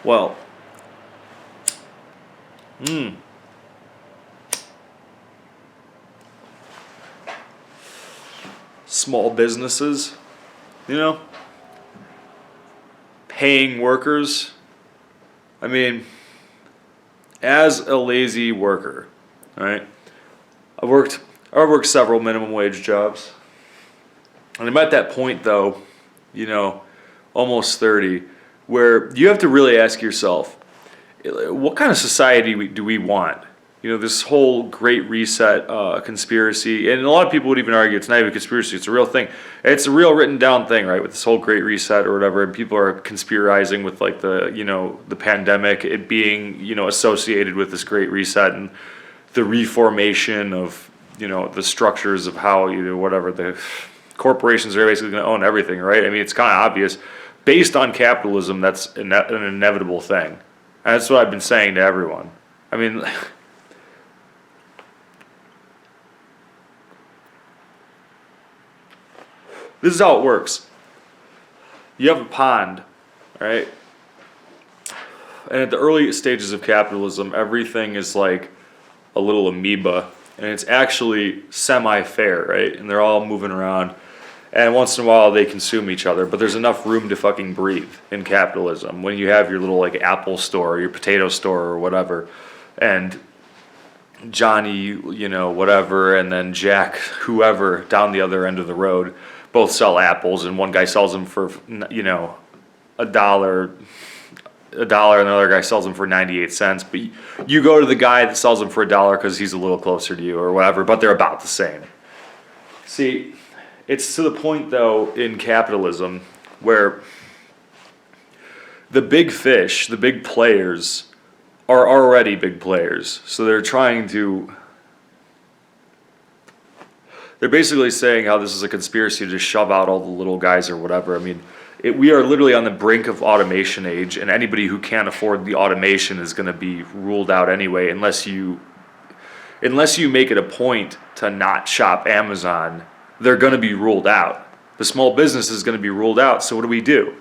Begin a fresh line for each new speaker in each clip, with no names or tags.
Well, small businesses, you know, paying workers. I mean, as a lazy worker, right? I worked several minimum wage jobs. And I'm at that point though, you know, almost 30, where you have to really ask yourself, what kind of society do we want? You know, this whole Great Reset conspiracy, and a lot of people would even argue it's not even a conspiracy; it's a real thing. It's a real written down thing, right? With this whole Great Reset or whatever, and people are conspirizing with like the pandemic, it being associated with this Great Reset and the reformation of the structures of how whatever the corporations are basically going to own everything, right? I mean, it's kind of obvious. Based on capitalism, that's an inevitable thing. And that's what I've been saying to everyone. I mean, this is how it works. You have a pond, right? And at the early stages of capitalism, everything is like a little amoeba. And it's actually semi-fair, right? And they're all moving around. And once in a while they consume each other, but there's enough room to fucking breathe in capitalism. When you have your little like Apple store, or your potato store or whatever, and Johnny, whatever, and then Jack, whoever, down the other end of the road, both sell apples, and one guy sells them for, a dollar, and the other guy sells them for 98 cents. But you go to the guy that sells them for $1 because he's a little closer to you or whatever, but they're about the same. See, it's to the point, though, in capitalism where the big fish, the big players, are already big players. So they're basically saying how this is a conspiracy to shove out all the little guys or whatever. I mean, we are literally on the brink of automation age, and anybody who can't afford the automation is going to be ruled out anyway, unless you make it a point to not shop Amazon. They're going to be ruled out. The small business is going to be ruled out. So what do?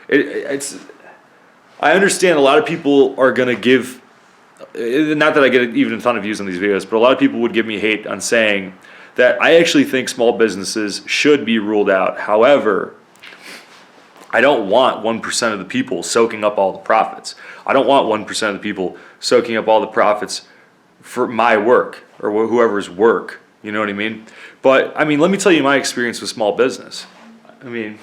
I understand a lot of people are going to give, not that I get even a ton of views on these videos, but a lot of people would give me hate on saying that I actually think small businesses should be ruled out. However, I don't want 1% of the people soaking up all the profits. I don't want 1% of the people soaking up all the profits for my work or whoever's work. You know what I mean? But, I mean, let me tell you my experience with small business. I mean,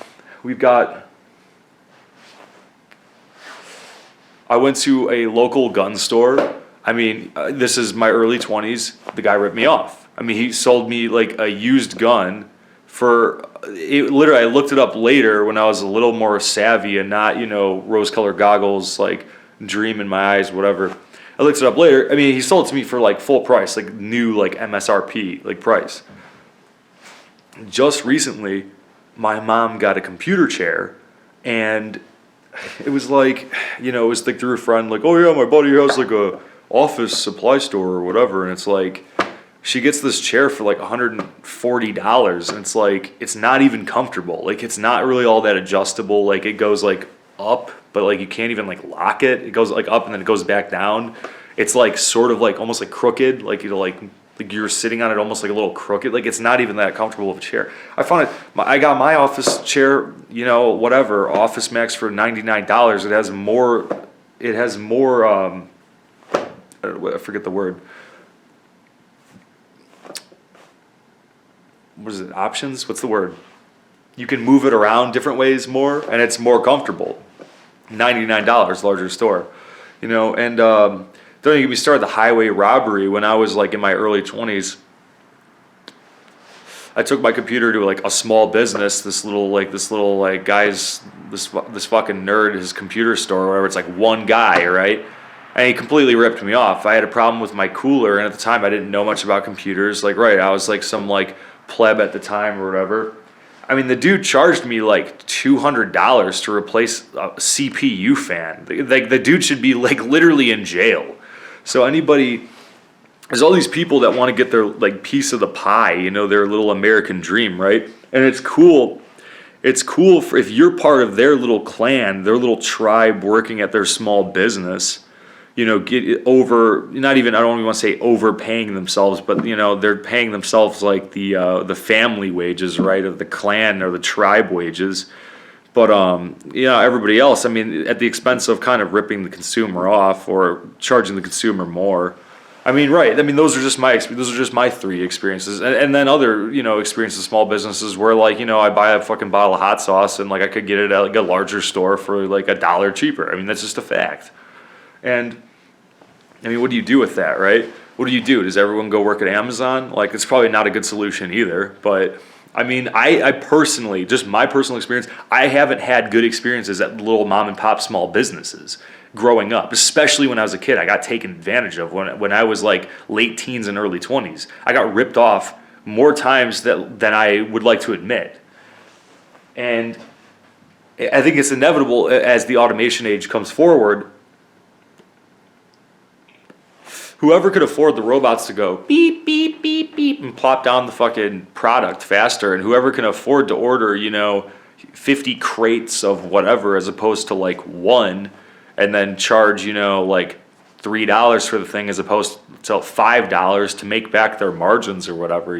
I went to a local gun store. I mean, this is my early 20s. The guy ripped me off. I mean, he sold me like a used gun literally, I looked it up later when I was a little more savvy and not, rose-colored goggles, like dream in my eyes, whatever. I looked it up later. I mean, he sold it to me for like full price, like new, like MSRP, like price. Just recently, my mom got a computer chair, and it was like, it was like through a friend, like, oh yeah, my buddy has like a office supply store or whatever, and it's like, she gets this chair for like $140, and it's like, it's not even comfortable. Like, it's not really all that adjustable. Like, it goes like up, but like you can't even like lock it. It goes like up and then it goes back down. It's like sort of like almost like crooked, like like you're sitting on it almost like a little crooked. Like, it's not even that comfortable of a chair. I got my office chair, whatever, Office Max for $99. It has more I forget the word. What is it? Options? What's the word? You can move it around different ways more, and it's more comfortable. $99, larger store, and don't even get me started. The highway robbery when I was like in my early 20s. I took my computer to like a small business. This little guy's this fucking nerd, his computer store or whatever. It's like one guy, right? And he completely ripped me off. I had a problem with my cooler, and at the time I didn't know much about computers. Like, right, I was like some like pleb at the time or whatever. I mean, the dude charged me like $200 to replace a CPU fan. Like, the dude should be like literally in jail. So there's all these people that want to get their like piece of the pie, their little American dream, right? And it's cool it's cool if you're part of their little clan, their little tribe working at their small business, get over, not even, I don't even want to say overpaying themselves, but, they're paying themselves like the family wages, right, of the clan or the tribe wages. But, everybody else, I mean, at the expense of kind of ripping the consumer off or charging the consumer more. I mean, right. I mean, those are just my three experiences, and then other experiences, small businesses where like I buy a fucking bottle of hot sauce and like I could get it at like a larger store for like $1 cheaper. I mean, that's just a fact. And I mean, what do you do with that, right? What do you do? Does everyone go work at Amazon? Like, it's probably not a good solution either. But I mean, I personally, just my personal experience, I haven't had good experiences at little mom and pop small businesses growing up, especially when I was a kid. I got taken advantage of when I was like late teens and early 20s. I got ripped off more times than I would like to admit. And I think it's inevitable as the automation age comes forward. Whoever could afford the robots to go beep, beep, beep, beep, and plop down the fucking product faster, and whoever can afford to order, 50 crates of whatever as opposed to like one, and then charge, like $3 for the thing as opposed to $5 to make back their margins or whatever,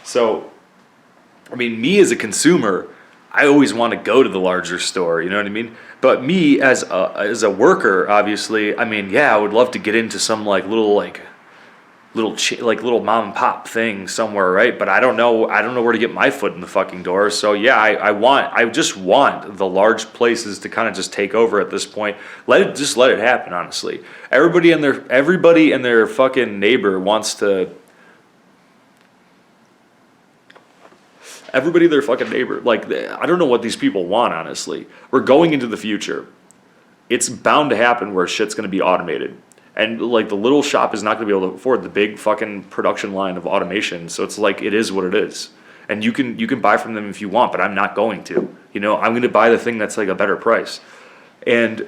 So, I mean, me as a consumer, I always want to go to the larger store, you know what I mean? But me as a worker, obviously, I mean, yeah, I would love to get into some like little mom and pop thing somewhere, right? But I don't know where to get my foot in the fucking door. So yeah, I just want the large places to kind of just take over at this point. Let it happen, honestly. Everybody and their fucking neighbor wants to. Everybody, their fucking neighbor. Like, I don't know what these people want, honestly. We're going into the future. It's bound to happen where shit's going to be automated. And, like, the little shop is not going to be able to afford the big fucking production line of automation. So it's like, it is what it is. And you can buy from them if you want, but I'm not going to. I'm going to buy the thing that's, like, a better price. And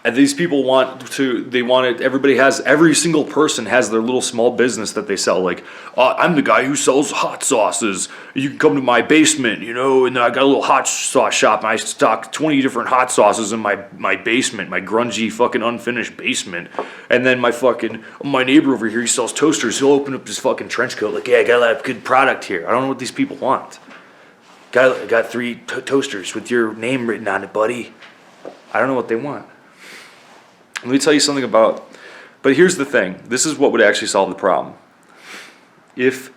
these people every single person has their little small business that they sell. Like, I'm the guy who sells hot sauces. You can come to my basement, and I got a little hot sauce shop, and I stock 20 different hot sauces in my basement, my grungy fucking unfinished basement. And then my neighbor over here, he sells toasters. He'll open up his fucking trench coat, like, yeah, I got a lot of good product here. I don't know what these people want. Got 3 toasters with your name written on it, buddy. I don't know what they want. Let me tell you something but here's the thing. This is what would actually solve the problem. If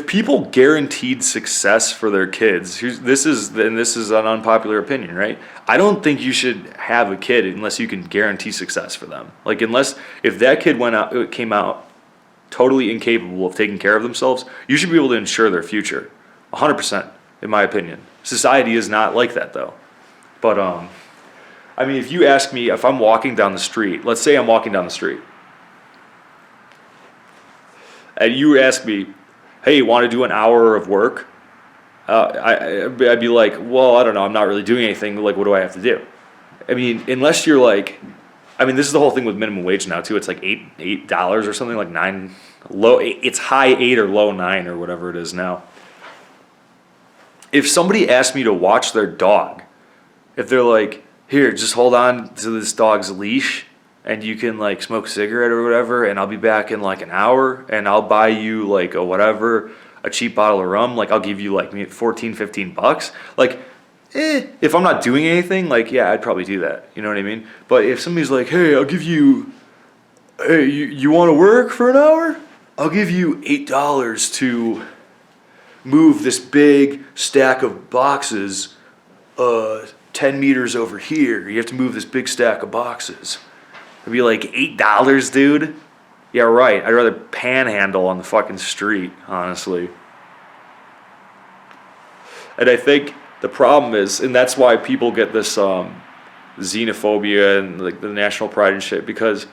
people guaranteed success for their kids, this is an unpopular opinion, right? I don't think you should have a kid unless you can guarantee success for them. Like, if that kid came out totally incapable of taking care of themselves, you should be able to ensure their future. 100%, in my opinion. Society is not like that, though. But, I mean, if you ask me if I'm walking down the street, let's say I'm walking down the street, and you ask me, hey, you want to do an hour of work? I'd be like, well, I don't know, I'm not really doing anything, like, what do I have to do? I mean, unless you're like, this is the whole thing with minimum wage now, too. It's like $8 or something, like it's high 8 or low 9 or whatever it is now. If somebody asked me to watch their dog, if they're like, here, just hold on to this dog's leash and you can like smoke a cigarette or whatever, and I'll be back in like an hour and I'll buy you like a cheap bottle of rum, like I'll give you like $14-15. Like, if I'm not doing anything, like, yeah, I'd probably do that. You know what I mean? But if somebody's like, hey, you want to work for an hour? I'll give you $8 to move this big stack of boxes 10 meters over here. You have to move this big stack of boxes. It'd be like $8, dude. Yeah, right. I'd rather panhandle on the fucking street, honestly. And I think the problem is, and that's why people get this xenophobia and like the national pride and shit, because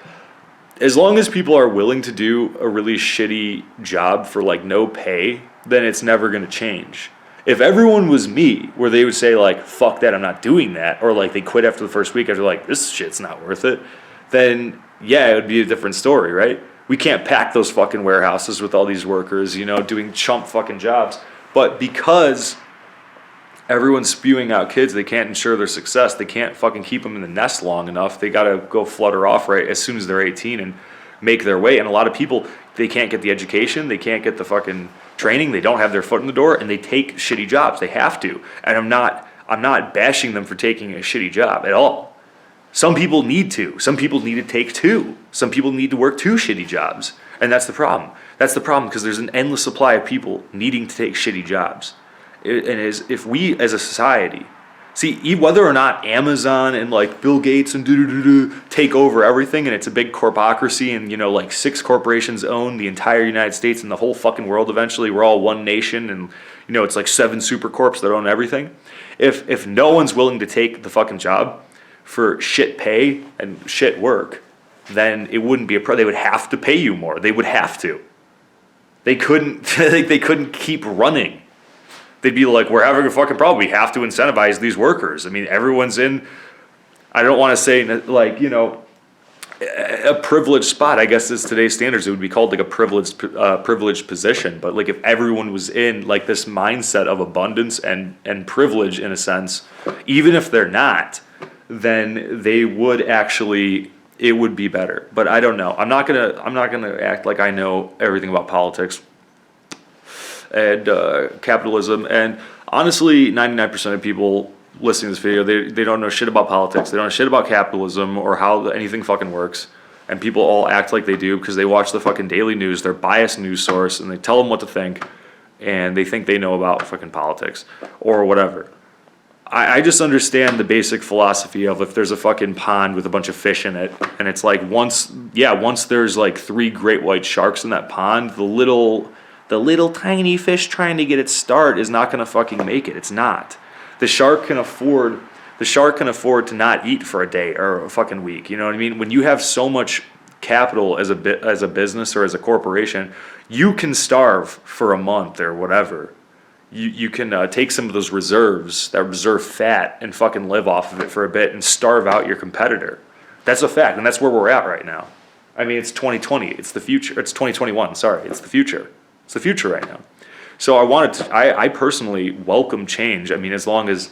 as long as people are willing to do a really shitty job for like no pay, then it's never going to change. If everyone was me, where they would say like, fuck that, I'm not doing that, or like they quit after the first week after like, this shit's not worth it, then yeah, it would be a different story, right? We can't pack those fucking warehouses with all these workers, doing chump fucking jobs. But because everyone's spewing out kids. They can't ensure their success. They can't fucking keep them in the nest long enough. They got to go flutter off right as soon as they're 18 and make their way. And a lot of people, they can't get the education. They can't get the fucking training. They don't have their foot in the door, and they take shitty jobs. They have to. And I'm not bashing them for taking a shitty job at all. Some people need to. Some people need to take two. Some people need to work two shitty jobs. And that's the problem. That's the problem, because there's an endless supply of people needing to take shitty jobs. If we as a society, see, whether or not Amazon and like Bill Gates and take over everything, and it's a big corpocracy, and like 6 corporations own the entire United States and the whole fucking world eventually, we're all one nation, and it's like 7 supercorps that own everything. If no one's willing to take the fucking job for shit pay and shit work, then it wouldn't be they would have to pay you more. They would have to. They couldn't they couldn't keep running. They'd be like, we're having a fucking problem. We have to incentivize these workers. I mean, everyone's in, I don't want to say like, a privileged spot. I guess as today's standards, it would be called like a privileged position. But like if everyone was in like this mindset of abundance and privilege in a sense, even if they're not, then they would actually, it would be better. But I don't know. I'm not gonna act like I know everything about politics and capitalism. And honestly, 99% of people listening to this video, they don't know shit about politics. They don't know shit about capitalism or how anything fucking works. And people all act like they do because they watch the fucking daily news, their biased news source, and they tell them what to think, and they think they know about fucking politics or whatever. I just understand the basic philosophy of if there's a fucking pond with a bunch of fish in it, and it's like once there's like 3 great white sharks in that pond, the little tiny fish trying to get its start is not going to fucking make it. It's not. The shark can afford to not eat for a day or a fucking week. You know what I mean? When you have so much capital as a business or as a corporation, you can starve for a month or whatever. You can take some of those reserves, that reserve fat, and fucking live off of it for a bit and starve out your competitor. That's a fact, and that's where we're at right now. I mean, it's 2020. It's the future. It's 2021. Sorry, it's the future. It's the future right now. So I personally welcome change. I mean, as long as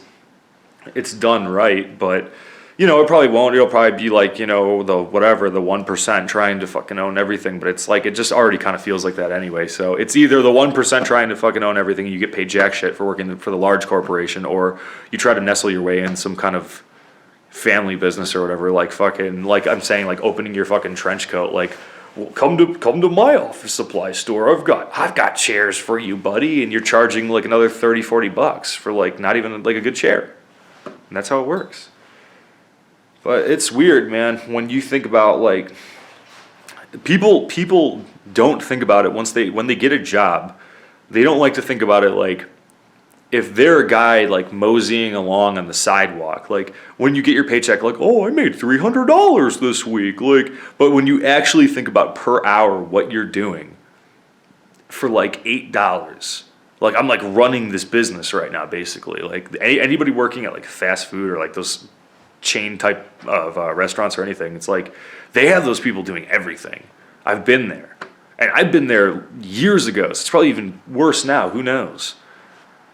it's done right, but it probably won't. It'll probably be like, the 1% trying to fucking own everything, but it's like, it just already kind of feels like that anyway. So it's either the 1% trying to fucking own everything and you get paid jack shit for working for the large corporation, or you try to nestle your way in some kind of family business or whatever, like fucking, like I'm saying, like opening your fucking trench coat, like, well, come to my office supply store. I've got chairs for you, buddy, and you're charging like another $30-$40 for like not even like a good chair. And that's how it works. But it's weird, man, when you think about like people don't think about it when they get a job. They don't like to think about it like if they're a guy like moseying along on the sidewalk, like when you get your paycheck, like, oh, I made $300 this week, like, but when you actually think about per hour what you're doing for like $8, like I'm like running this business right now, basically. Like anybody working at like fast food or like those chain type of restaurants or anything, it's like they have those people doing everything. I've been there, and I've been there years ago. So it's probably even worse now. Who knows?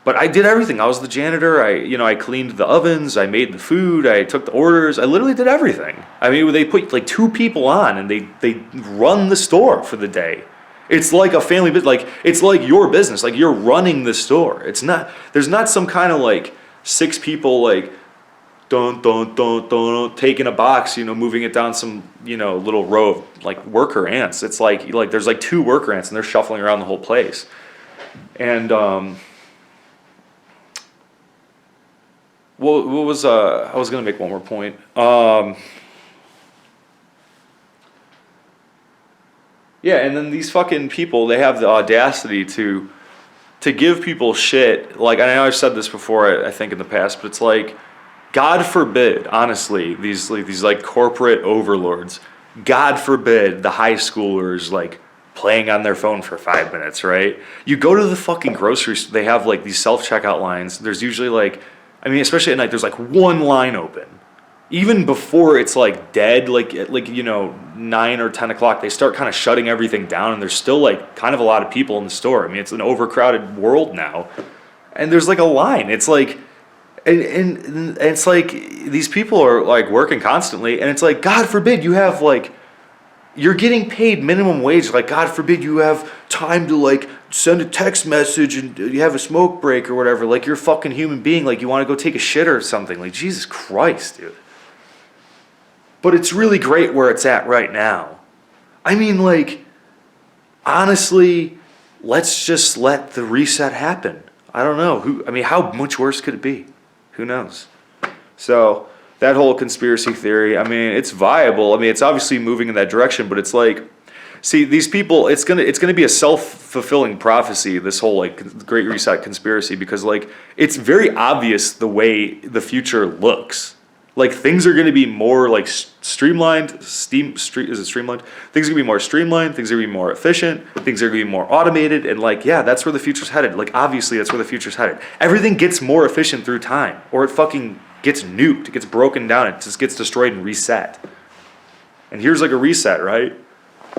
But I did everything. I was the janitor. I cleaned the ovens. I made the food. I took the orders. I literally did everything. I mean, they put like 2 people on, and they run the store for the day. It's like a family business. Like it's like your business. Like you're running the store. It's not. There's not some kind of like 6 people like taking a box, moving it down some little row of like worker ants. It's like there's like 2 worker ants, and they're shuffling around the whole place. And what was I was gonna make one more point. Yeah, and then these fucking people, they have the audacity to give people shit. Like, I know I've said this before, I think in the past, but it's like, God forbid, honestly, these like corporate overlords, God forbid the high schoolers like playing on their phone for 5 minutes, right? You go to the fucking grocery store, they have like these self-checkout lines. There's usually like, I mean, especially at night, there's like 1 line open. Even before it's like dead, like 9 or 10 o'clock, they start kind of shutting everything down, and there's still like kind of a lot of people in the store. I mean, it's an overcrowded world now, and there's like a line. It's like and it's like these people are like working constantly, and it's like, God forbid you have like, you're getting paid minimum wage. Like, God forbid you have time to like send a text message and you have a smoke break or whatever. Like, you're a fucking human being. Like, you want to go take a shit or something. Like, Jesus Christ, dude. But it's really great where it's at right now. I mean, like, honestly, let's just let the reset happen. I don't know. How much worse could it be? Who knows? So that whole conspiracy theory, I mean, it's viable. I mean, it's obviously moving in that direction, but it's like, see, these people, it's gonna be a self-fulfilling prophecy, this whole like Great Reset conspiracy, because like it's very obvious the way the future looks. Like, things are going to be more like streamlined. Is it streamlined? Things are going to be more streamlined. Things are going to be more efficient. Things are going to be more automated. And like, yeah, that's where the future's headed. Like, obviously, that's where the future's headed. Everything gets more efficient through time, or it fucking gets nuked. It gets broken down. It just gets destroyed and reset. And here's like a reset, right?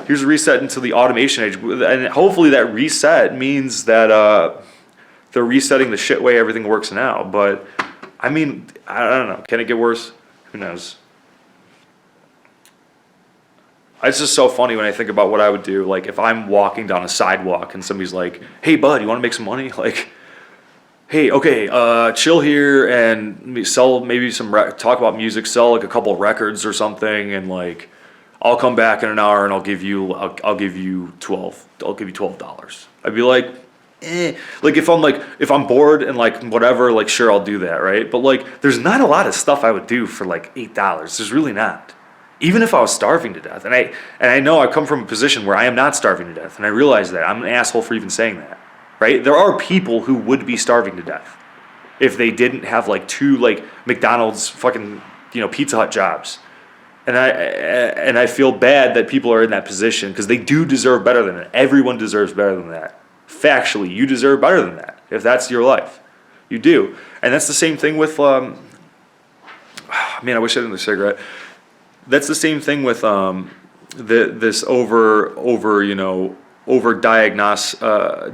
Here's a reset into the automation age. And hopefully that reset means that they're resetting the shit way everything works now. But I mean, I don't know. Can it get worse? Who knows? It's just so funny when I think about what I would do. Like, if I'm walking down a sidewalk and somebody's like, hey, bud, you want to make some money? Like, hey, okay, chill here and sell maybe talk about music, sell like a couple of records or something, and like, I'll come back in an hour and I'll give you $12. I'd be like, like if I'm bored and like whatever, like sure, I'll do that, right? But like, there's not a lot of stuff I would do for like $8. There's really not. Even if I was starving to death, and I know I come from a position where I am not starving to death, and I realize that I'm an asshole for even saying that, right? There are people who would be starving to death if they didn't have like 2 like McDonald's fucking Pizza Hut jobs. And I feel bad that people are in that position, because they do deserve better than that. Everyone deserves better than that. Factually, you deserve better than that if that's your life. You do. And that's the same thing with man, I wish I didn't have a cigarette. That's the same thing with this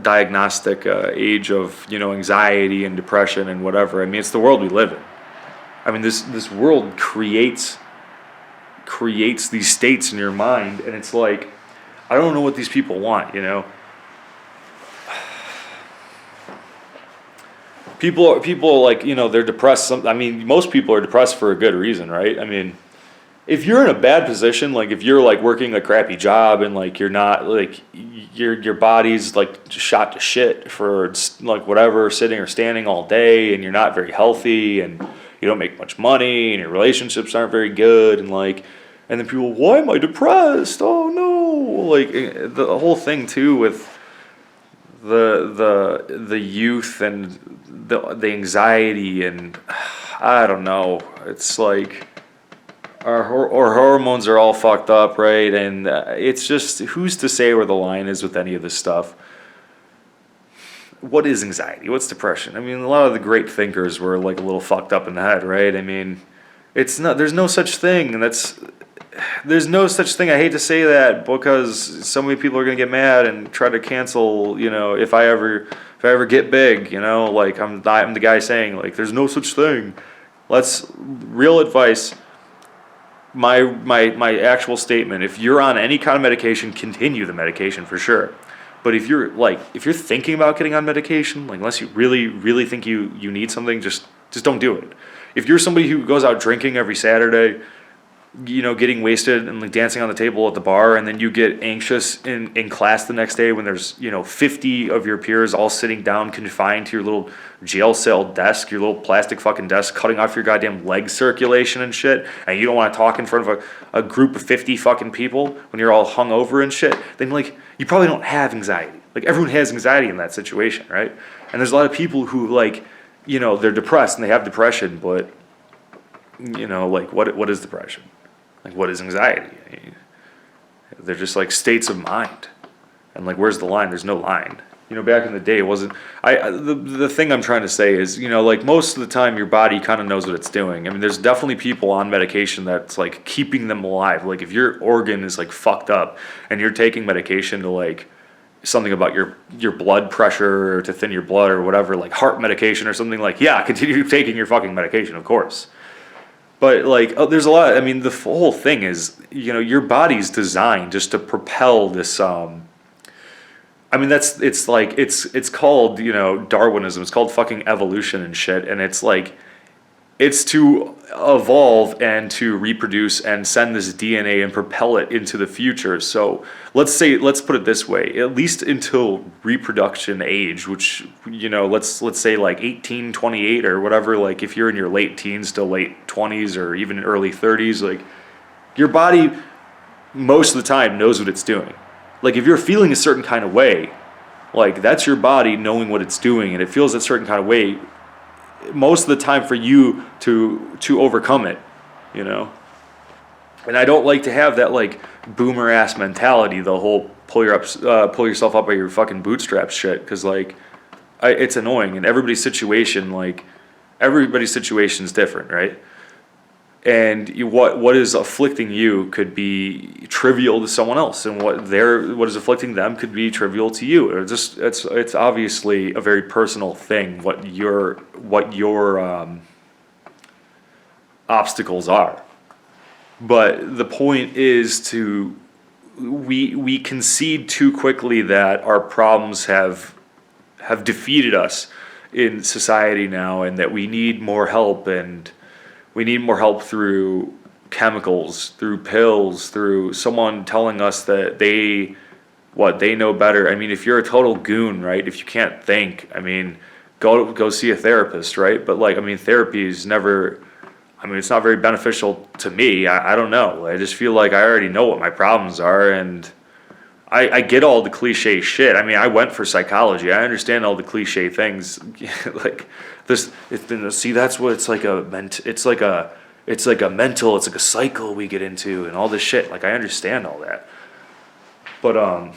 diagnostic age of anxiety and depression and whatever. I mean, it's the world we live in. I mean, this world creates these states in your mind, and it's like, I don't know what these people want, People like, they're depressed. Most people are depressed for a good reason, right? I mean, if you're in a bad position, like if you're like working a crappy job and like you're not like your body's like shot to shit for like whatever, sitting or standing all day, and you're not very healthy and you don't make much money and your relationships aren't very good, and then people, why am I depressed? Oh no! Like the whole thing too with the youth and the anxiety, and I don't know. It's like our hormones are all fucked up, right? And it's just, who's to say where the line is with any of this stuff? What is anxiety? What's depression? I mean, a lot of the great thinkers were like a little fucked up in the head, right? I mean, it's not. There's no such thing, and there's no such thing. I hate to say that, because so many people are gonna get mad and try to cancel. If I ever get big, like I'm the guy saying like there's no such thing. Real advice. My actual statement: if you're on any kind of medication, continue the medication for sure. But if you're thinking about getting on medication, like unless you really really think you need something, just don't do it. If you're somebody who goes out drinking every Saturday, getting wasted and like dancing on the table at the bar, and then you get anxious in class the next day when there's 50 of your peers all sitting down confined to your little jail cell desk, your little plastic fucking desk, cutting off your goddamn leg circulation and shit, and you don't want to talk in front of a group of 50 fucking people when you're all hungover and shit, then like you probably don't have anxiety. Like everyone has anxiety in that situation, right? And there's a lot of people who like they're depressed and they have depression, but like what is depression? Like, what is anxiety? They're just like states of mind. And like, where's the line? There's no line. Back in the day, it wasn't. The thing I'm trying to say is, like most of the time, your body kind of knows what it's doing. I mean, there's definitely people on medication that's like keeping them alive. Like, if your organ is like fucked up and you're taking medication to like, something about your blood pressure or to thin your blood or whatever, like heart medication or something, like, yeah, continue taking your fucking medication, of course. But like, there's a lot. I mean, the whole thing is, your body's designed just to propel this. I mean, it's called, Darwinism. It's called fucking evolution and shit. And it's like, it's to evolve and to reproduce and send this DNA and propel it into the future. So let's put it this way, at least until reproduction age, which, let's say like 18, 28 or whatever, like if you're in your late teens to late 20s or even early 30s, like your body most of the time knows what it's doing. Like if you're feeling a certain kind of way, like that's your body knowing what it's doing and it feels a certain kind of way most of the time for you to overcome it, And I don't like to have that like boomer ass mentality, the whole pull yourself up by your fucking bootstraps shit, because like it's annoying and everybody's situation is different, right? And what is afflicting you could be trivial to someone else, and what is afflicting them could be trivial to you. It's obviously a very personal thing what your obstacles are. But the point is we concede too quickly that our problems have defeated us in society now, and that we need more help, and we need more help through chemicals, through pills, through someone telling us that they know better. I mean, if you're a total goon, right? If you can't think, I mean, go see a therapist, right? But like, I mean, therapy is never, I mean, it's not very beneficial to me. I don't know. I just feel like I already know what my problems are, and I get all the cliche shit. I mean, I went for psychology. I understand all the cliche things. Like this, that's what it's like it's like a mental, it's like a cycle we get into and all this shit. Like I understand all that. But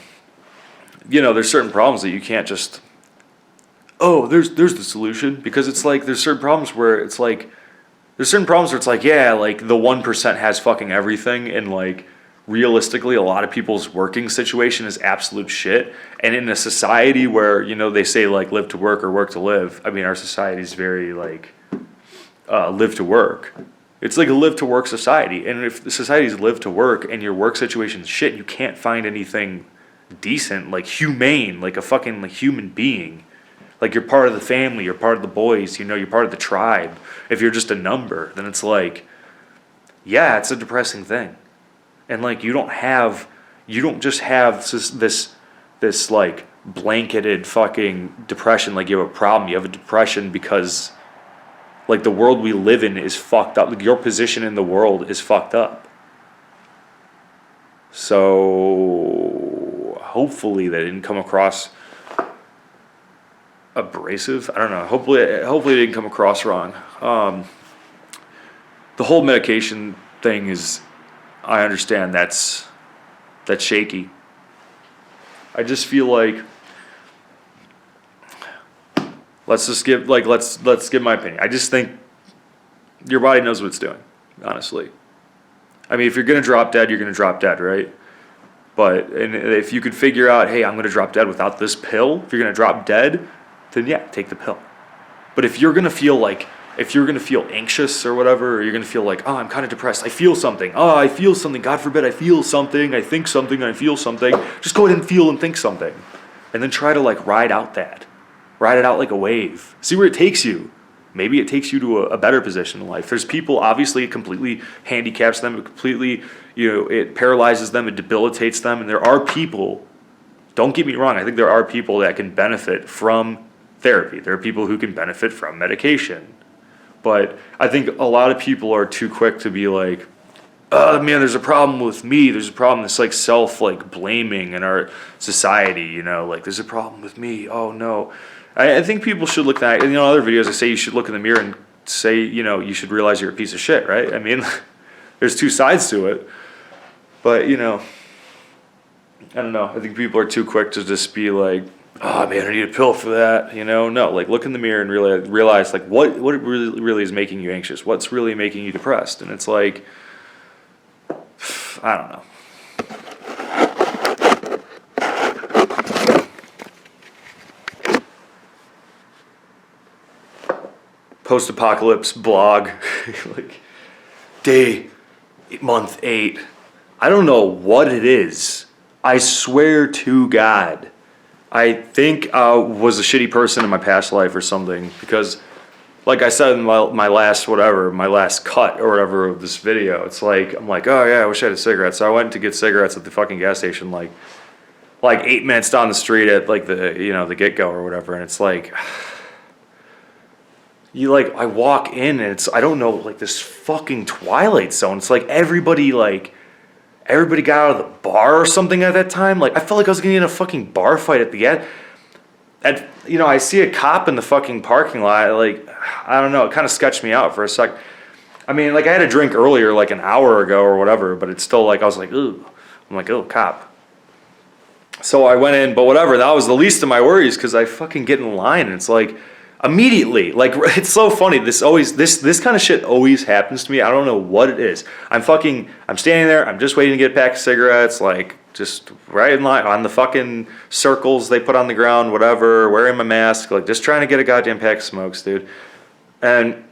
there's certain problems that you can't just, there's the solution, because it's like there's certain problems where it's like the 1% has fucking everything, and like realistically, a lot of people's working situation is absolute shit. And in a society where, they say like live to work or work to live, I mean, our society is very like live to work. It's like a live to work society. And if the society's live to work and your work situation is shit, you can't find anything decent, like humane, like a fucking like human being. Like you're part of the family, you're part of the boys, you're part of the tribe. If you're just a number, then it's like, yeah, it's a depressing thing. And like you don't just have this like blanketed fucking depression, like you have a problem. You have a depression because like the world we live in is fucked up. Like your position in the world is fucked up. So hopefully that didn't come across abrasive. I don't know. Hopefully it didn't come across wrong. The whole medication thing is, I understand that's shaky. I just feel like let's give my opinion. I just think your body knows what it's doing, honestly. I mean, if you're gonna drop dead, you're gonna drop dead, right? And if you could figure out, hey, I'm gonna drop dead without this pill, if you're gonna drop dead, then yeah, take the pill. But if you're gonna feel anxious or whatever, or you're gonna feel like, I'm kind of depressed, I feel something, I feel something, God forbid I feel something, I think something, I feel something, just go ahead and feel and think something. And then try to like ride it out like a wave. See where it takes you. Maybe it takes you to a better position in life. There's people, obviously it completely handicaps them, it completely, it paralyzes them, it debilitates them, and there are people, don't get me wrong, I think there are people that can benefit from therapy. There are people who can benefit from medication. But I think a lot of people are too quick to be like, oh man, there's a problem with me. There's a problem. It's like blaming in our society, like there's a problem with me. Oh no. I think people should look at, other videos I say you should look in the mirror and say, you should realize you're a piece of shit, right? I mean, there's two sides to it. But, I don't know. I think people are too quick to just be like, oh man, I need a pill for that. No, like look in the mirror and realize like what really is making you anxious? What's really making you depressed? And it's like, I don't know. post-apocalypse blog, like month 8. I don't know what it is. I swear to God, I think I was a shitty person in my past life or something, because like I said in my last cut or whatever of this video, it's like, I'm like, oh yeah, I wish I had a cigarette. So I went to get cigarettes at the fucking gas station, like 8 minutes down the street at like the get-go or whatever. And it's like, I walk in and I don't know, like this fucking Twilight Zone. It's like everybody got out of the bar or something at that time. Like I felt like I was getting in a fucking bar fight at the end. I see a cop in the fucking parking lot, like, I don't know, it kind of sketched me out for a sec. I mean, like, I had a drink earlier, like an hour ago or whatever, but it's still like, I was like, ooh. I'm like, oh, cop. So I went in, but whatever, that was the least of my worries, because I fucking get in line, and it's like, immediately, like, it's so funny, this kind of shit always happens to me. I don't know what it is. I'm standing there, I'm just waiting to get a pack of cigarettes, like, just right in line on the fucking circles they put on the ground, whatever, wearing my mask, like just trying to get a goddamn pack of smokes, dude. And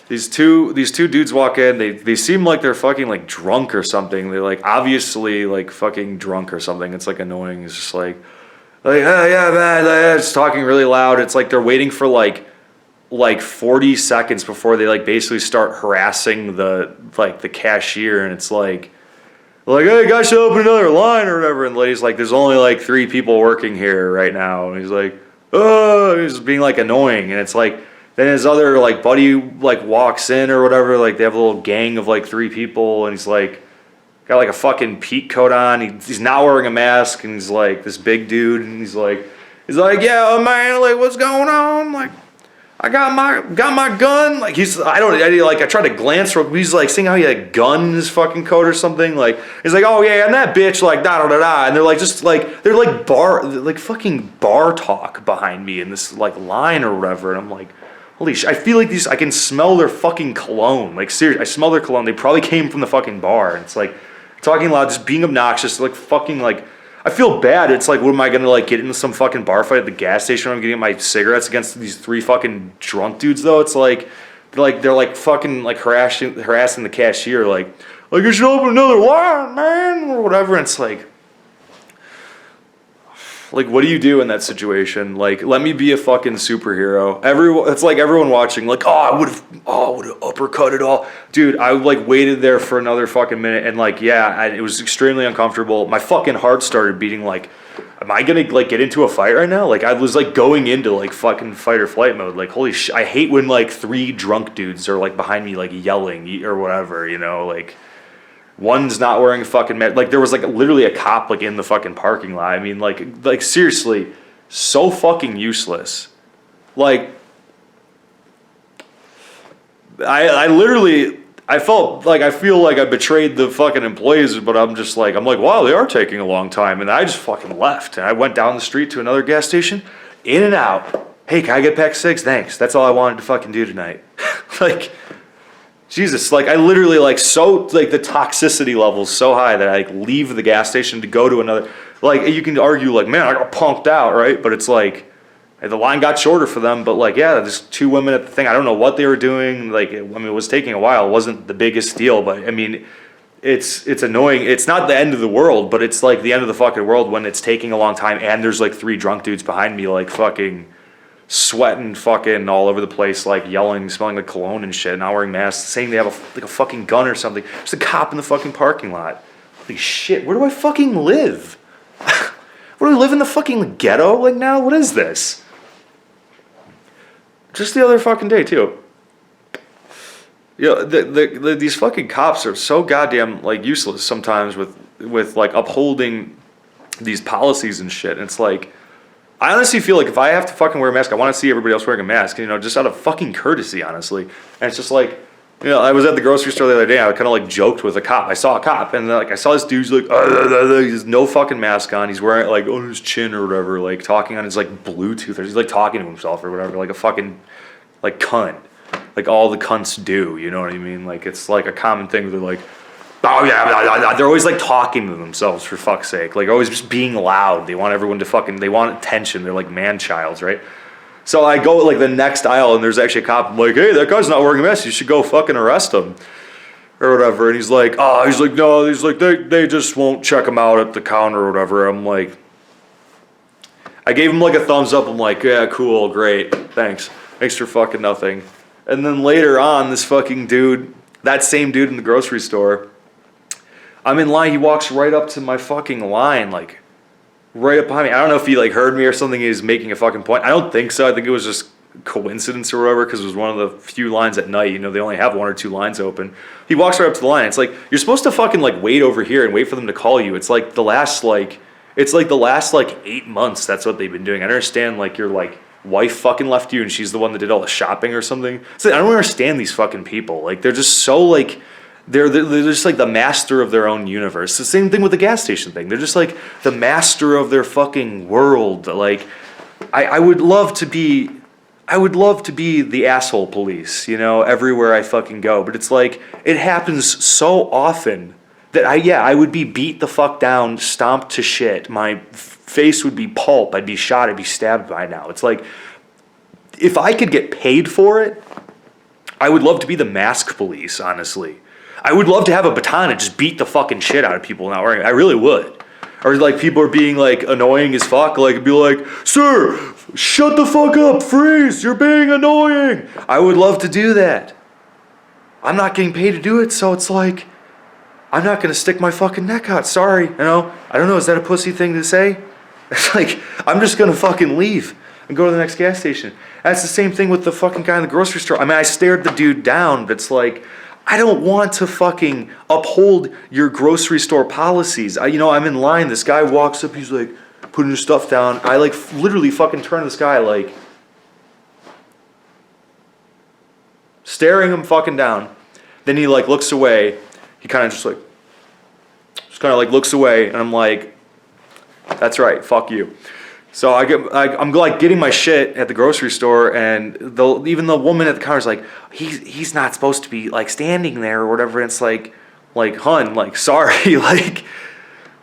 these two dudes walk in, they seem like they're fucking like drunk or something. They're like obviously like fucking drunk or something. It's like annoying. It's just like oh yeah man, just talking really loud. It's like they're waiting for like 40 seconds before they like basically start harassing the cashier, and it's like hey guys, should open another line or whatever, and the lady's like, there's only like 3 people working here right now, and he's like, oh, he's being like annoying, and it's like then his other like buddy like walks in or whatever, like they have a little gang of like 3 people, and he's like got like a fucking peak coat on, he's not wearing a mask, and he's like this big dude, and he's like yeah man, like what's going on, like I got my gun. Like I tried to glance. He's like seeing how he had a gun in his fucking coat or something. Like he's like, oh yeah, and that bitch like da da da da. And they're like fucking bar talk behind me in this like line or whatever. And I'm like, holy shit! I feel like I can smell their fucking cologne. Like seriously, I smell their cologne. They probably came from the fucking bar. And it's like talking loud, just being obnoxious, like fucking like. I feel bad. It's like, what am I gonna like get into some fucking bar fight at the gas station when I'm getting my cigarettes against these 3 fucking drunk dudes though? It's like they're like fucking like harassing the cashier, like you should open another line, man, or whatever. And it's like what do you do in that situation? Like, let me be a fucking superhero. It's like everyone watching, like, I would have uppercut it all. Dude, I like waited there for another fucking minute, and like, yeah, it was extremely uncomfortable. My fucking heart started beating, like, am I gonna like get into a fight right now? Like, I was like going into like fucking fight or flight mode. Like, holy shit, I hate when like 3 drunk dudes are like behind me, like yelling or whatever, like. One's not wearing a fucking mask. Like, there was like literally a cop like in the fucking parking lot. I mean, like seriously, so fucking useless. Like, I feel like I betrayed the fucking employees, but I'm like, wow, they are taking a long time, and I just fucking left, and I went down the street to another gas station, in and out. Hey, can I get a pack of cigs? Thanks. That's all I wanted to fucking do tonight. Like. Jesus, like I literally like so like the toxicity level is so high that I like leave the gas station to go to another. Like you can argue like, man, I got punked out, right? But it's like the line got shorter for them. But like, yeah, there's 2 women at the thing. I don't know what they were doing. Like, it was taking a while. It wasn't the biggest deal, but I mean, it's annoying. It's not the end of the world, but it's like the end of the fucking world when it's taking a long time and there's like 3 drunk dudes behind me, like fucking. Sweating fucking all over the place, like yelling, smelling like cologne and shit, not wearing masks, saying they have a fucking gun or something. There's a cop in the fucking parking lot. Holy shit, where do I fucking live? Where do I live in the fucking ghetto like now? What is this? Just the other fucking day too. These fucking cops are so goddamn like useless sometimes with like upholding these policies and shit. And it's like, I honestly feel like if I have to fucking wear a mask, I want to see everybody else wearing a mask, just out of fucking courtesy, honestly. And it's just like, I was at the grocery store the other day, I kind of like joked with a cop. I saw a cop, and like I saw this dude's like, he has no fucking mask on. He's wearing it like on his chin or whatever, like talking on his like Bluetooth, or he's like talking to himself or whatever, like a fucking like cunt. Like all the cunts do, you know what I mean? Like it's like a common thing where they're like, oh yeah, blah, blah, blah. They're always like talking to themselves for fuck's sake. Like always just being loud. They want everyone to they want attention. They're like man-childs, right? So I go like the next aisle and there's actually a cop. I'm like, hey, that guy's not wearing a mask. You should go fucking arrest him or whatever. And he's like, no, he's like, they just won't check him out at the counter or whatever. I'm like, I gave him like a thumbs up. I'm like, yeah, cool, great, thanks for fucking nothing. And then later on, this fucking dude, that same dude in the grocery store, I'm in line, he walks right up to my fucking line, like, right up behind me. I don't know if he, like, heard me or something, he was making a fucking point. I don't think so, I think it was just coincidence or whatever, because it was one of the few lines at night, you know, they only have 1 or 2 lines open. He walks right up to the line, it's like, you're supposed to fucking, like, wait over here and wait for them to call you. It's like the last, like, 8 months, that's what they've been doing. I understand, like, your, like, wife fucking left you and she's the one that did all the shopping or something. So I don't understand these fucking people. Like, they're just so, like, they're just like the master of their own universe. The same thing with the gas station thing. They're just like the master of their fucking world. Like, I would love to be the asshole police, you know, everywhere I fucking go. But it's like, it happens so often that I would be beat the fuck down, stomped to shit. My face would be pulp. I'd be shot. I'd be stabbed by now. It's like, if I could get paid for it, I would love to be the mask police, honestly. I would love to have a baton and just beat the fucking shit out of people not wearing it. I really would. Or like people are being like annoying as fuck, like it'd be like, sir, shut the fuck up, freeze, you're being annoying. I would love to do that. I'm not getting paid to do it, so it's like, I'm not gonna stick my fucking neck out, sorry, you know? I don't know, is that a pussy thing to say? It's like, I'm just gonna fucking leave and go to the next gas station. That's the same thing with the fucking guy in the grocery store. I mean, I stared the dude down, but it's like, I don't want to fucking uphold your grocery store policies. I'm in line, this guy walks up, he's like, putting his stuff down. I like literally fucking turn to this guy like, staring him fucking down. Then he like looks away. He kind of just kind of like looks away, and I'm like, that's right, fuck you. So I'm like getting my shit at the grocery store, and even the woman at the counter is like, he's not supposed to be like standing there or whatever. And it's like, hun, like, sorry, like,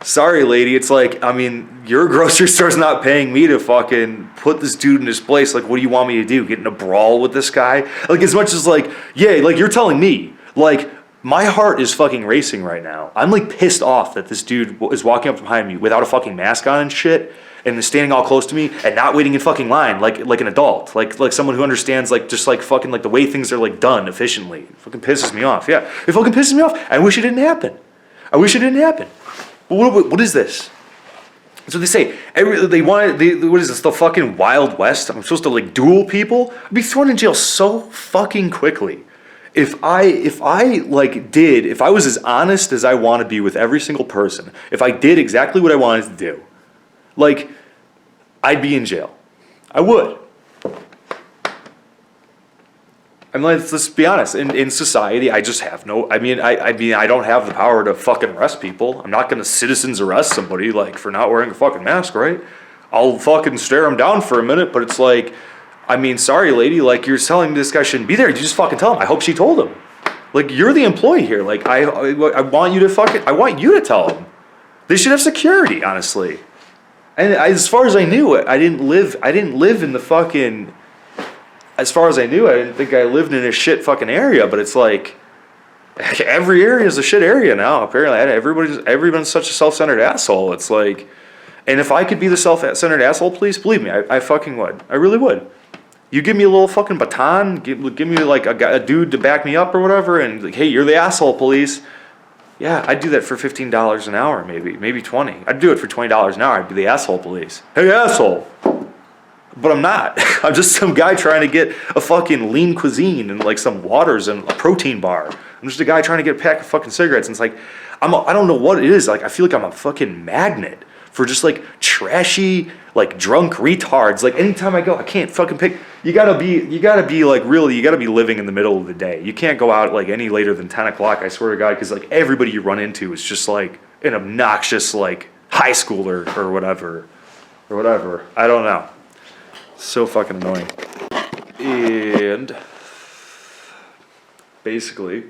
sorry, lady. It's like, I mean, your grocery store's not paying me to fucking put this dude in his place. Like, what do you want me to do? Get in a brawl with this guy? Like, as much as like, yeah, like you're telling me, like, my heart is fucking racing right now. I'm like pissed off that this dude is walking up behind me without a fucking mask on and shit, and is standing all close to me and not waiting in fucking line like an adult, like someone who understands like just like fucking like the way things are like done efficiently. It fucking pisses me off. Yeah, it fucking pisses me off. I wish it didn't happen. But what is this? That's what they say. What is this? The fucking Wild West? I'm supposed to like duel people? I'd be thrown in jail so fucking quickly. If I was as honest as I want to be with every single person, if I did exactly what I wanted to do, like, I'd be in jail. I would. I mean, let's be honest. In society, I just have no. I mean, I don't have the power to fucking arrest people. I'm not gonna citizens arrest somebody like for not wearing a fucking mask, right? I'll fucking stare them down for a minute, but it's like, I mean, sorry, lady, like, you're telling me this guy shouldn't be there. You just fucking tell him. I hope she told him. Like, you're the employee here. Like, I want you to tell him. They should have security, honestly. And as far as I knew, I didn't live in the fucking. As far as I knew, I didn't think I lived in a shit fucking area. But it's like, every area is a shit area now. Apparently, everyone's such a self-centered asshole. It's like, and if I could be the self-centered asshole, please believe me, I fucking would. I really would. You give me a little fucking baton, give me like a dude to back me up or whatever, and like, hey, you're the asshole police. Yeah, I'd do that for $15 an hour, maybe 20. I'd do it for $20 an hour. I'd be the asshole police. Hey, asshole. But I'm not. I'm just some guy trying to get a fucking lean cuisine and like some waters and a protein bar. I'm just a guy trying to get a pack of fucking cigarettes. And it's like, I don't know what it is. Like, I feel like I'm a fucking magnet for just like trashy, like drunk retards. Like, anytime I go, I can't fucking pick. You gotta be like, really, you gotta be living in the middle of the day. You can't go out like any later than 10 o'clock, I swear to God, because like everybody you run into is just like an obnoxious like high schooler or whatever. I don't know. So fucking annoying. And basically,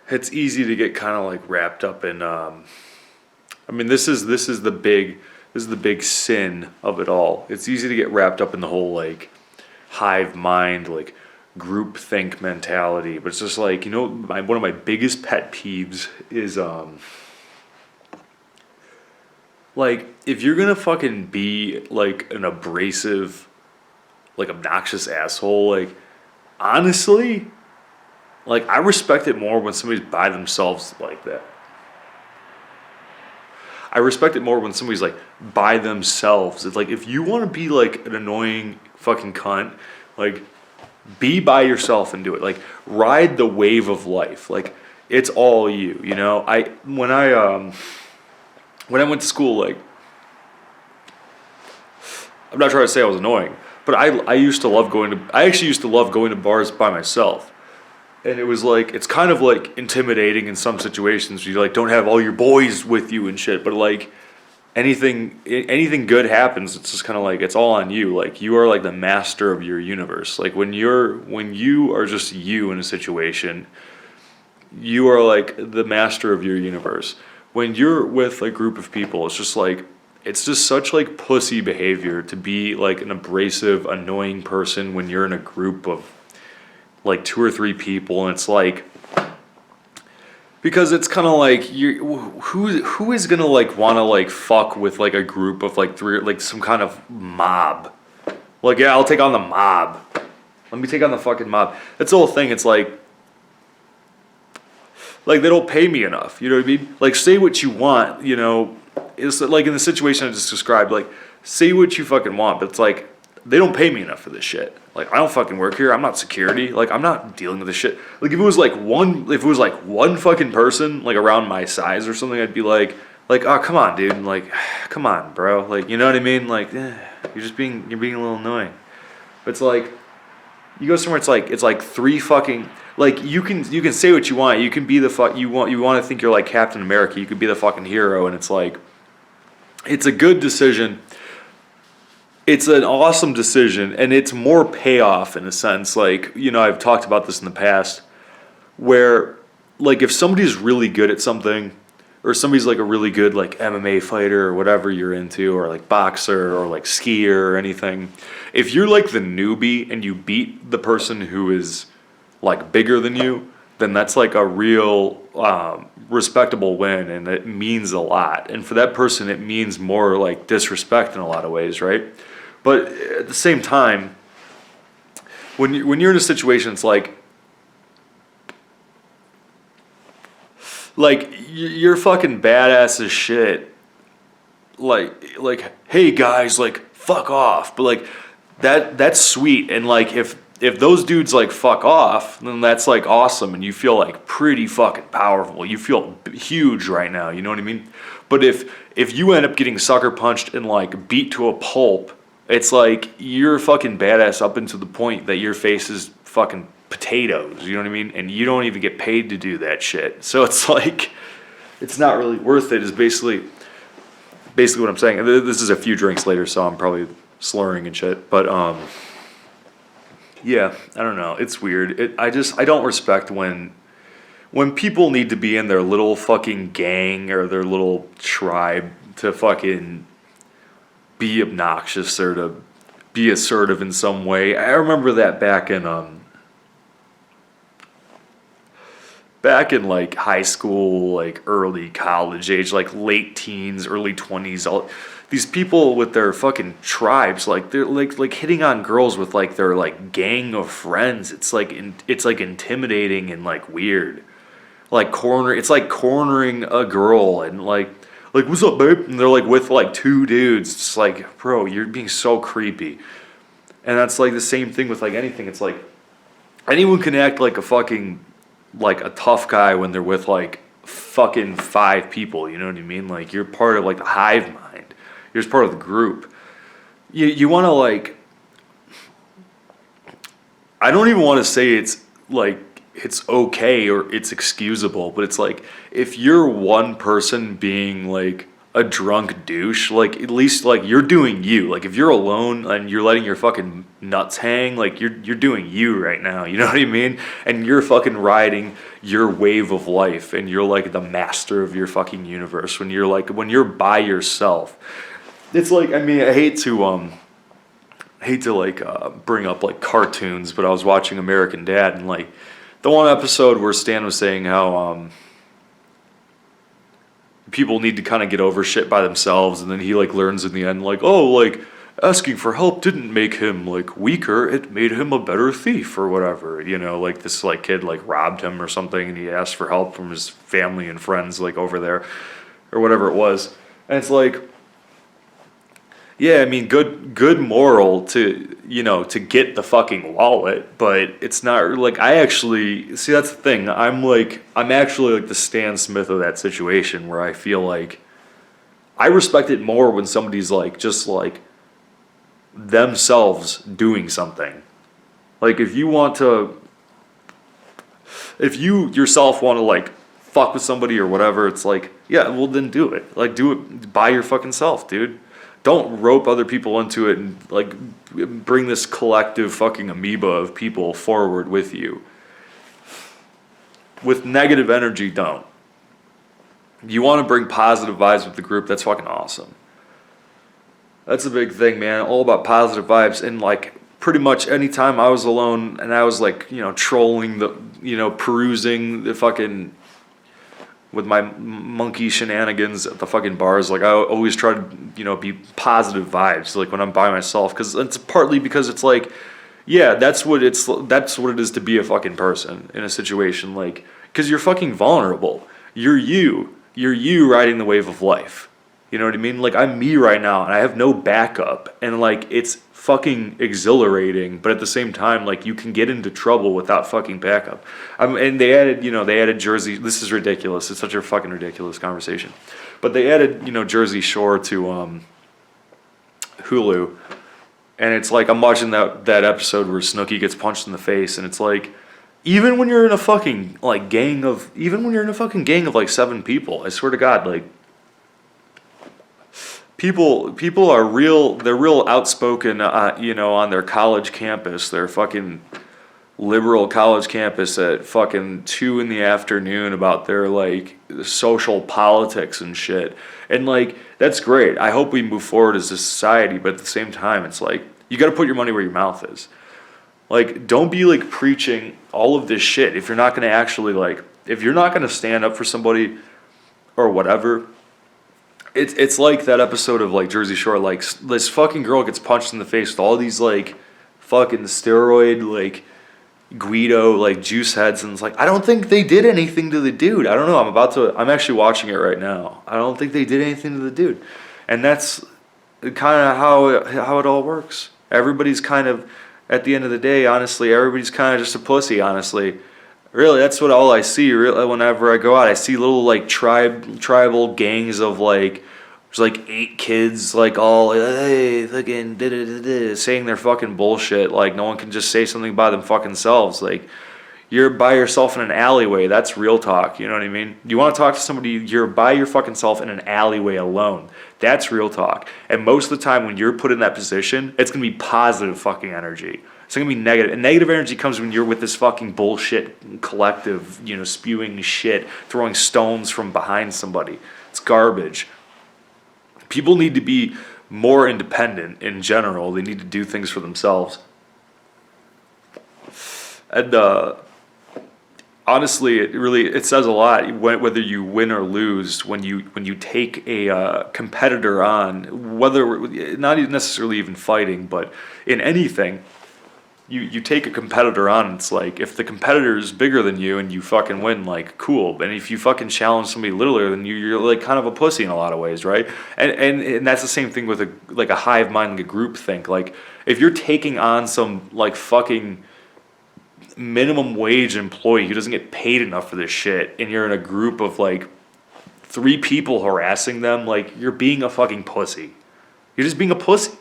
it's easy to get kind of like wrapped up in, I mean, this is the is the big sin of it all. It's easy to get wrapped up in the whole like hive mind, like group think mentality. But it's just like, one of my biggest pet peeves is like, if you're gonna fucking be like an abrasive, like obnoxious asshole, like honestly, like I respect it more when somebody's by themselves like that. I respect it more when somebody's like by themselves. It's like, if you want to be like an annoying fucking cunt, like be by yourself and do it. Like ride the wave of life. Like it's all you, when I went to school, like, I'm not trying to say I was annoying, but I actually used to love going to bars by myself. And it was like, it's kind of like intimidating in some situations. You like don't have all your boys with you and shit, but like anything good happens, it's just kind of like, it's all on you. Like you are like the master of your universe. Like when you are just you in a situation, you are like the master of your universe. When you're with a group of people, it's just such like pussy behavior to be like an abrasive, annoying person when you're in a group of like 2 or 3 people, and it's like, because it's kind of like who is gonna like want to like fuck with like a group of like 3, like some kind of mob. Like, yeah, I'll take on the mob. Let me take on the fucking mob. That's the whole thing. It's like they don't pay me enough. You know what I mean? Like, say what you want. It's like in the situation I just described. Like, say what you fucking want, but it's like they don't pay me enough for this shit. Like, I don't fucking work here. I'm not security. Like, I'm not dealing with this shit. Like, if it was like one fucking person like around my size or something, I'd be like, oh, come on, dude. Like, come on, bro. Like, you know what I mean? Like, you're being a little annoying. But it's like, you go somewhere. It's like 3 fucking. Like, you can say what you want. You can be the you want to think you're like Captain America. You could be the fucking hero, and it's like, it's a good decision. It's an awesome decision, and it's more payoff in a sense. Like, I've talked about this in the past, where, like, if somebody's really good at something, or somebody's like a really good like MMA fighter or whatever you're into, or like boxer or like skier or anything, if you're like the newbie and you beat the person who is like bigger than you, then that's like a real respectable win, and it means a lot. And for that person, it means more like disrespect in a lot of ways, right? But at the same time, when you're in a situation, it's like you're fucking badass as shit. Like, hey guys, like fuck off. But like that's sweet. And like if those dudes like fuck off, then that's like awesome, and you feel like pretty fucking powerful. You feel huge right now. You know what I mean? But if you end up getting sucker punched and like beat to a pulp, it's like you're fucking badass up until the point that your face is fucking potatoes, you know what I mean? And you don't even get paid to do that shit. So it's like, it's not really worth it, is basically what I'm saying. And this is a few drinks later, so I'm probably slurring and shit. But yeah, I don't know. It's weird. I don't respect when people need to be in their little fucking gang or their little tribe to fucking be obnoxious or to be assertive in some way. I remember that back in like high school, like early college age, like late teens, early 20s, these people with their fucking tribes, like they're like hitting on girls with like their like gang of friends. It's like intimidating and like weird. It's like cornering a girl and like what's up, babe? And they're like with like 2 dudes. It's like, bro, you're being so creepy. And that's like the same thing with like anything. It's like anyone can act like a fucking like a tough guy when they're with like fucking 5 people. You know what I mean? Like, you're part of like the hive mind. You're just part of the group. You want to like. I don't even want to say it's like it's okay or it's excusable, but it's like, if you're one person being like a drunk douche, like at least like you're doing you. Like if you're alone and you're letting your fucking nuts hang, like you're doing you right now, you know what I mean? And you're fucking riding your wave of life, and you're like the master of your fucking universe when you're by yourself. it's like, I mean, I hate to like bring up like cartoons, but I was watching American Dad, and like the one episode where Stan was saying how people need to kind of get over shit by themselves, and then he like learns in the end like, oh, like asking for help didn't make him like weaker, it made him a better thief or whatever, you know, like this like kid like robbed him or something, and he asked for help from his family and friends like over there or whatever it was. And it's like, yeah, I mean, good moral to, you know, to get the fucking wallet, but it's not like, I actually see, that's the thing. I'm actually like the Stan Smith of that situation, where I feel like I respect it more when somebody's like just like themselves doing something. Like if you yourself want to like fuck with somebody or whatever, it's like, yeah, well then do it. Like do it by your fucking self, dude. Don't rope other people into it and like bring this collective fucking amoeba of people forward with you. With negative energy, don't. You want to bring positive vibes with the group, that's fucking awesome. That's a big thing, man. All about positive vibes. And like pretty much anytime I was alone and I was like, you know, trolling the, you know, perusing the fucking, with my monkey shenanigans at the fucking bars, like I always try to, you know, be positive vibes like when I'm by myself, because it's partly because it's like, yeah, that's what it is to be a fucking person in a situation, like, because you're fucking vulnerable. You're you riding the wave of life. You know what I mean? Like I'm me right now and I have no backup, and like it's fucking exhilarating, but at the same time, like you can get into trouble without fucking backup. And they added Jersey. This is ridiculous. It's such a fucking ridiculous conversation. But they added, you know, Jersey Shore to Hulu, and it's like I'm watching that episode where Snooki gets punched in the face, and it's like, even when you're in a fucking like gang of like 7 people, I swear to God, like people are real. They're real outspoken, you know, on their college campus, their fucking liberal college campus at fucking 2 p.m. about their like social politics and shit. And like that's great. I hope we move forward as a society, but at the same time, it's like you got to put your money where your mouth is. Like, don't be like preaching all of this shit if you're not going to actually like, if you're not going to stand up for somebody or whatever. It's like that episode of like Jersey Shore, like this fucking girl gets punched in the face with all these like fucking steroid like Guido like juice heads, and it's like, I don't think they did anything to the dude. I don't know. I'm actually watching it right now. I don't think they did anything to the dude, and that's kind of how it all works. Everybody's kind of, at the end of the day, honestly, everybody's kind of just a pussy. Honestly. Really, that's what all I see. Really, whenever I go out, I see little like tribal gangs of like, there's like 8 kids, like all hey fucking saying their fucking bullshit. Like no one can just say something by them fucking selves. Like you're by yourself in an alleyway. That's real talk. You know what I mean? You want to talk to somebody? You're by your fucking self in an alleyway alone. That's real talk. And most of the time, when you're put in that position, it's gonna be positive fucking energy. It's going to be negative. And negative energy comes when you're with this fucking bullshit collective, you know, spewing shit, throwing stones from behind somebody. It's garbage. People need to be more independent in general. They need to do things for themselves. And honestly, it says a lot whether you win or lose when you take a competitor on, whether not necessarily even fighting, but in anything. You take a competitor on, it's like, if the competitor is bigger than you and you fucking win, like, cool. And if you fucking challenge somebody littler than you, you're like kind of a pussy in a lot of ways, right? And that's the same thing with a hive mind, like a group think. Like, if you're taking on some like fucking minimum wage employee who doesn't get paid enough for this shit, and you're in a group of like 3 people harassing them, like, you're being a fucking pussy. You're just being a pussy.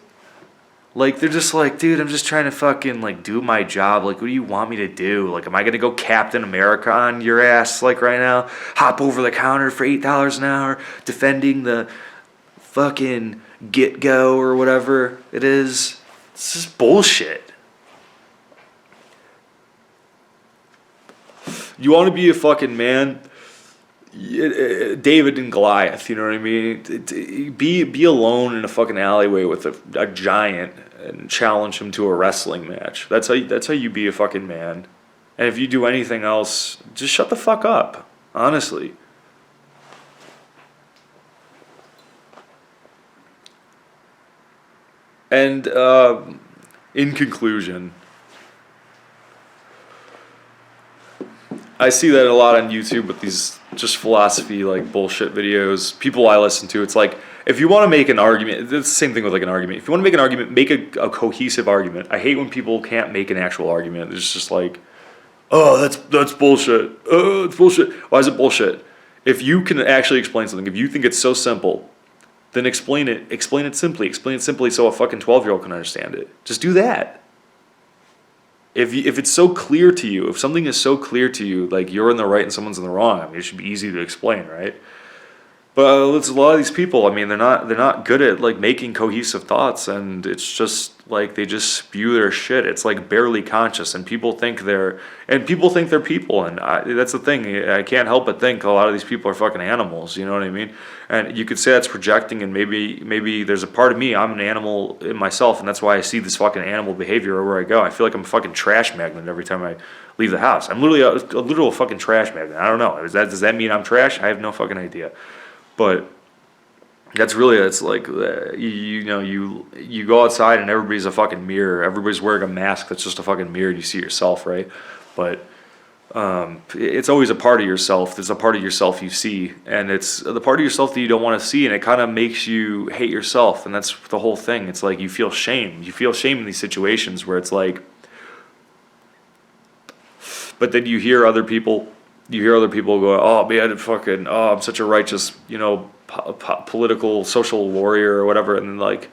Like, they're just like, dude, I'm just trying to fucking, like, do my job. Like, what do you want me to do? Like, am I going to go Captain America on your ass, like, right now? Hop over the counter for $8 an hour, defending the fucking get-go or whatever it is? It's just bullshit. You want to be a fucking man? David and Goliath, you know what I mean? Be alone in a fucking alleyway with a giant and challenge him to a wrestling match. That's how you be a fucking man. And if you do anything else, just shut the fuck up. Honestly. And in conclusion, I see that a lot on YouTube with these just philosophy like bullshit videos. People I listen to, it's like, if you want to make an argument, it's the same thing with like an argument. If you want to make an argument, make a cohesive argument. I hate when people can't make an actual argument. It's just like, oh, that's bullshit. Oh, it's bullshit. Why is it bullshit? If you can actually explain something, if you think it's so simple, then explain it. Explain it simply. Explain it simply so a fucking 12-year-old can understand it. Just do that. If it's so clear to you, if something is so clear to you, like you're in the right and someone's in the wrong, I mean, it should be easy to explain, right? But it's a lot of these people. I mean, they're not good at like making cohesive thoughts, and it's just like they just spew their shit. It's like barely conscious, and people think they're people, and that's the thing. I can't help but think a lot of these people are fucking animals. You know what I mean? And you could say that's projecting, and maybe there's a part of me. I'm an animal in myself, and that's why I see this fucking animal behavior wherever I go. I feel like I'm a fucking trash magnet every time I leave the house. I'm literally a literal fucking trash magnet. I don't know. Does that mean I'm trash? I have no fucking idea. But it's like you go outside and everybody's a fucking mirror. Everybody's wearing a mask that's just a fucking mirror. You see yourself, right? But it's always a part of yourself. There's a part of yourself you see, and it's the part of yourself that you don't want to see, and it kind of makes you hate yourself. And that's the whole thing. It's like you feel shame. You feel shame in these situations where it's like, but then you hear other people go, oh man, I'm such a righteous, political, social warrior or whatever. And then like,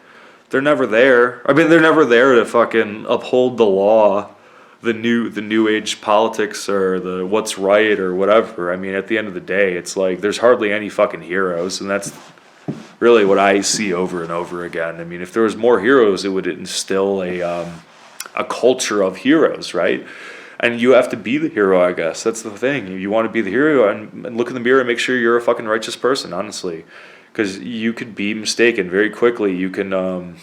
they're never there. I mean, they're never there to fucking uphold the law, the new age politics or the what's right or whatever. I mean, at the end of the day, it's like, there's hardly any fucking heroes. And that's really what I see over and over again. I mean, if there was more heroes, it would instill a culture of heroes, right? And you have to be the hero, I guess. That's the thing. You want to be the hero and look in the mirror and make sure you're a fucking righteous person, honestly. Because you could be mistaken very quickly. You can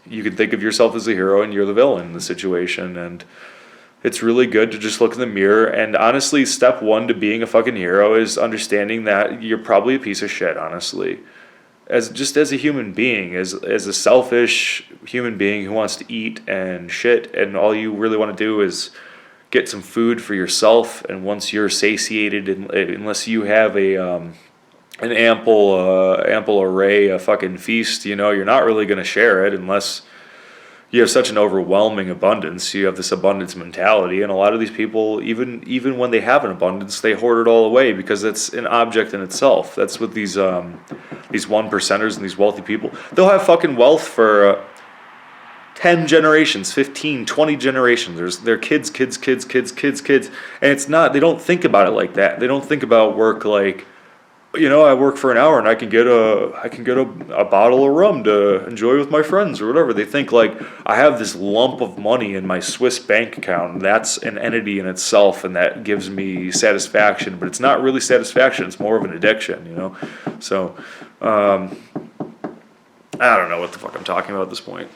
think of yourself as the hero and you're the villain in the situation. And it's really good to just look in the mirror. And honestly, step one to being a fucking hero is understanding that you're probably a piece of shit, honestly. As a human being, as a selfish human being who wants to eat and shit, and all you really want to do is get some food for yourself, and once you're satiated, unless you have an ample array, a fucking feast, you're not really going to share it unless you have such an overwhelming abundance. You have this abundance mentality, and a lot of these people, even when they have an abundance, they hoard it all away because it's an object in itself. That's what these one percenters and these wealthy people, they'll have fucking wealth for 10 generations, 15, 20 generations. There's their kids. And it's not, they don't think about it like that. They don't think about work like, I work for an hour and I can get a bottle of rum to enjoy with my friends or whatever. They think like, I have this lump of money in my Swiss bank account, and that's an entity in itself, and that gives me satisfaction, but it's not really satisfaction. It's more of an addiction, So, I don't know what the fuck I'm talking about at this point.